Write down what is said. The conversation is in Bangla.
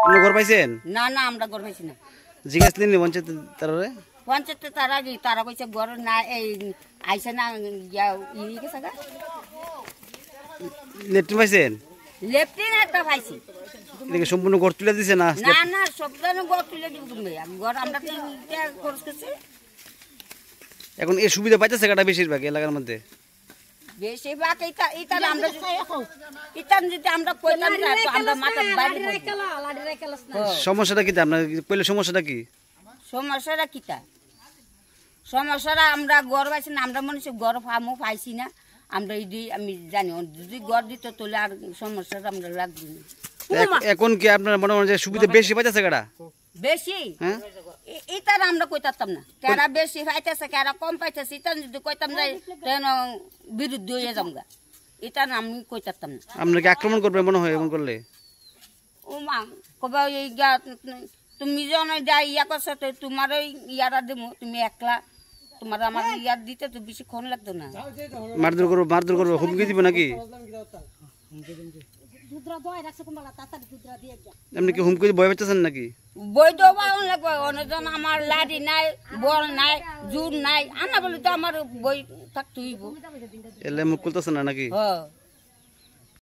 আপনি ঘর পাইছেন? না না আমরা ঘর পাইছি না। জিজ্ঞাসলেন পঞ্চায়েত তারারে? পঞ্চায়েতে তারা কইছে ঘর না, এই আইসে না গেছে গা। লেট্রিন পাইছেন? লেফটিন একটা পাইছি। এদিকে সম্পূর্ণ ঘর তুলে দিছে না? না না সব জন ঘর তুলে দিব তুমি। ঘর আমরা তো খরচ করছি। এখন এই সুবিধা পাইতেছে কাটা বেশিরভাগ এলাকার মধ্যে? বেশিরভাগ এটা আমরা যদি আমরা কইলাম না তো আমরা মাথা বাইরে সমস্যাটা কি? আপনার কইলে সমস্যাটা কি? সমস্যাটা কিটা? সমস্যাটা আমরা গড় পাইছি না, আমরা মনে হচ্ছে গড় ফার্মও পাইছি না। আমরা আমি জানি যদি গড় দিত তাহলে আর সমস্যাটা আমরা লাগবে না। এখন কি আপনার মনে হয় যে সুবিধা বেশি পাইতেছে কাটা? বেশি এটার আমরা কইতাম না, কেরা বেশি পাইতেছে কেরা কম পাইতেছে এটা যদি কইতাম যাই তেন বিরুদ্ধে হয়ে যামগা। এটা আমি কইতাম না। আপনাকে আক্রমণ করবে মনে হয় এমন করলে? ও মা কবে তুমি যখন যা ইয়া করছো তো তোমার ওই ইয়ারা দেবো, তুমি একলা তোমার আমার ইয়ার দিতে তো বেশিক্ষণ লাগতো না। মারধর করবো হুমকি দিব নাকি? আপনি কি হুমকি ভয় পাচ্ছেন নাকি? বই দেওয়া লাগবে, অনেকজন আমার লাড়ি নাই, বল নাই, জোর নাই, আনা বলে তো আমার বই থাকতে হইব। এলে মুখ খুলতেছে না নাকি? হ্যাঁ।